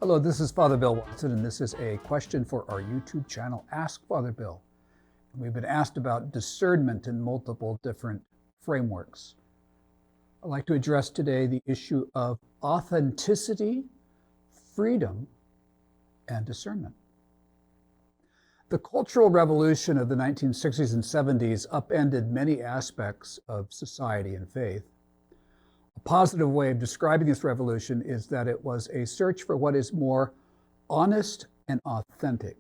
Hello, this is Father Bill Watson, and this is a question for our YouTube channel, Ask Father Bill. We've been asked about discernment in multiple different frameworks. I'd like to address today the issue of authenticity, freedom, and discernment. The Cultural Revolution of the 1960s and 70s upended many aspects of society and faith. A positive way of describing this revolution is that it was a search for what is more honest and authentic.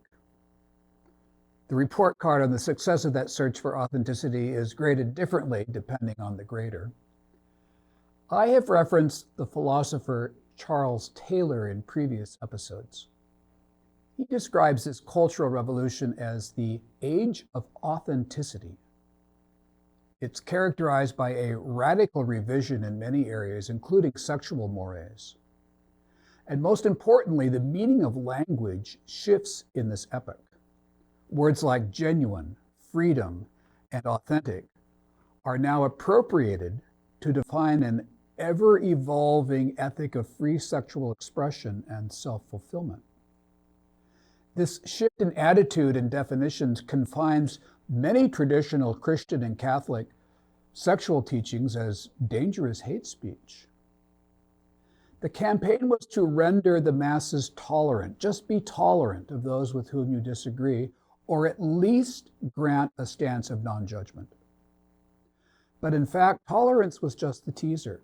The report card on the success of that search for authenticity is graded differently depending on the grader. I have referenced the philosopher Charles Taylor in previous episodes. He describes this cultural revolution as the age of authenticity. It's characterized by a radical revision in many areas, including sexual mores. And most importantly, the meaning of language shifts in this epoch. Words like genuine, freedom, and authentic are now appropriated to define an ever-evolving ethic of free sexual expression and self-fulfillment. This shift in attitude and definitions confines many traditional Christian and Catholic sexual teachings as dangerous hate speech. The campaign was to render the masses tolerant. Just be tolerant of those with whom you disagree, or at least grant a stance of non-judgment. But in fact, tolerance was just the teaser.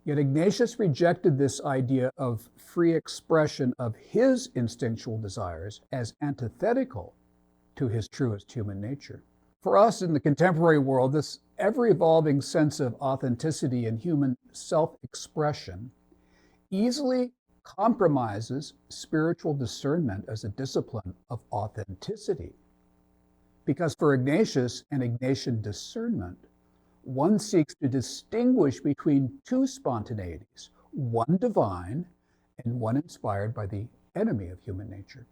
Yet Ignatius rejected this idea of free expression of his instinctual desires as antithetical to his truest human nature. For us in the contemporary world, this ever-evolving sense of authenticity and human self-expression easily compromises spiritual discernment as a discipline of authenticity. Because for Ignatius and Ignatian discernment, one seeks to distinguish between two spontaneities, one divine and one inspired by the enemy of human nature.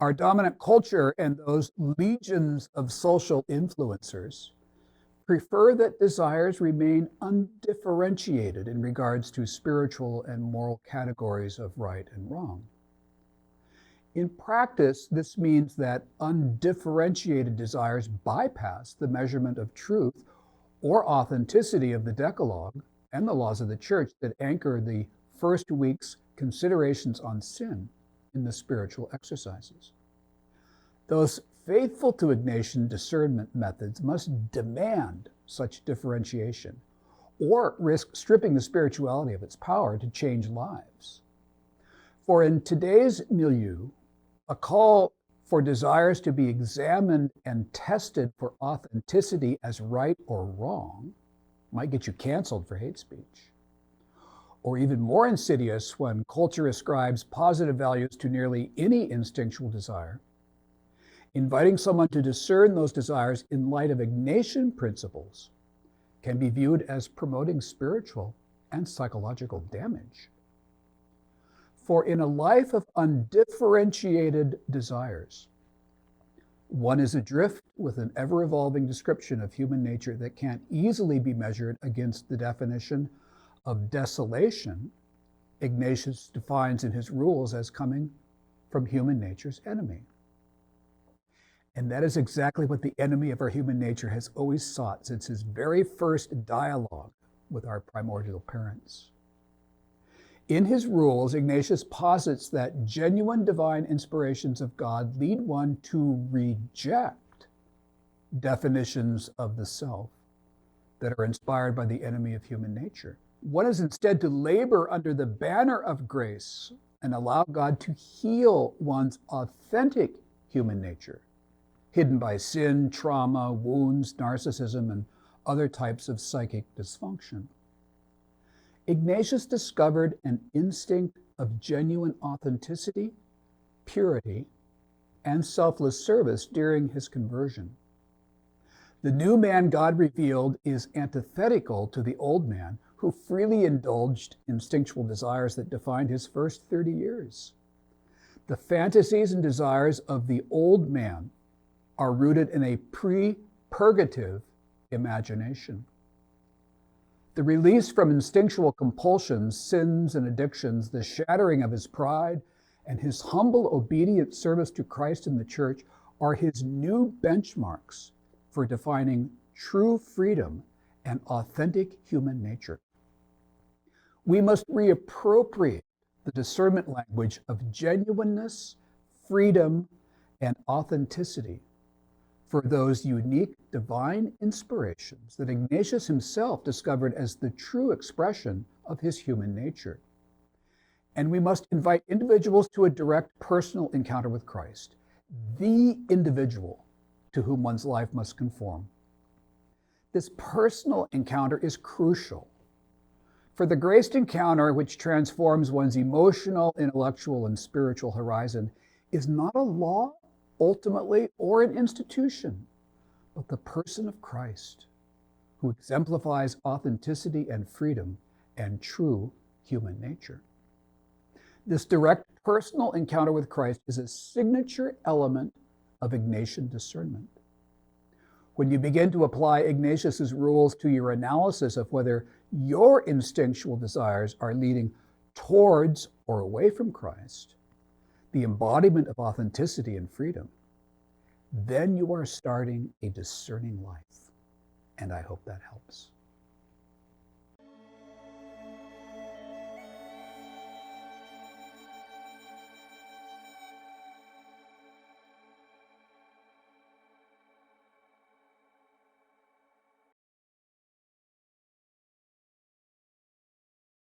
Our dominant culture and those legions of social influencers prefer that desires remain undifferentiated in regards to spiritual and moral categories of right and wrong. In practice, this means that undifferentiated desires bypass the measurement of truth or authenticity of the Decalogue and the laws of the Church that anchor the first week's considerations on sin in the spiritual exercises. Those faithful to Ignatian discernment methods must demand such differentiation or risk stripping the spirituality of its power to change lives. For in today's milieu, a call for desires to be examined and tested for authenticity as right or wrong might get you canceled for hate speech. Or even more insidious, when culture ascribes positive values to nearly any instinctual desire, inviting someone to discern those desires in light of Ignatian principles can be viewed as promoting spiritual and psychological damage. For in a life of undifferentiated desires, one is adrift with an ever-evolving description of human nature that can't easily be measured against the definition of desolation Ignatius defines in his rules as coming from human nature's enemy. And that is exactly what the enemy of our human nature has always sought since his very first dialogue with our primordial parents. In his rules, Ignatius posits that genuine divine inspirations of God lead one to reject definitions of the self that are inspired by the enemy of human nature. One is instead to labor under the banner of grace and allow God to heal one's authentic human nature, hidden by sin, trauma, wounds, narcissism, and other types of psychic dysfunction. Ignatius discovered an instinct of genuine authenticity, purity, and selfless service during his conversion. The new man God revealed is antithetical to the old man who freely indulged instinctual desires that defined his first 30 years. The fantasies and desires of the old man are rooted in a pre-purgative imagination. The release from instinctual compulsions, sins, and addictions, the shattering of his pride, and his humble, obedient service to Christ and the church are his new benchmarks for defining true freedom and authentic human nature. We must reappropriate the discernment language of genuineness, freedom, and authenticity for those unique divine inspirations that Ignatius himself discovered as the true expression of his human nature. And we must invite individuals to a direct personal encounter with Christ, the individual to whom one's life must conform. This personal encounter is crucial. For the graced encounter which transforms one's emotional, intellectual, and spiritual horizon is not a law, ultimately, or an institution, but the person of Christ, who exemplifies authenticity and freedom and true human nature. This direct personal encounter with Christ is a signature element of Ignatian discernment. When you begin to apply Ignatius's rules to your analysis of whether your instinctual desires are leading towards or away from Christ, the embodiment of authenticity and freedom, then you are starting a discerning life. And I hope that helps.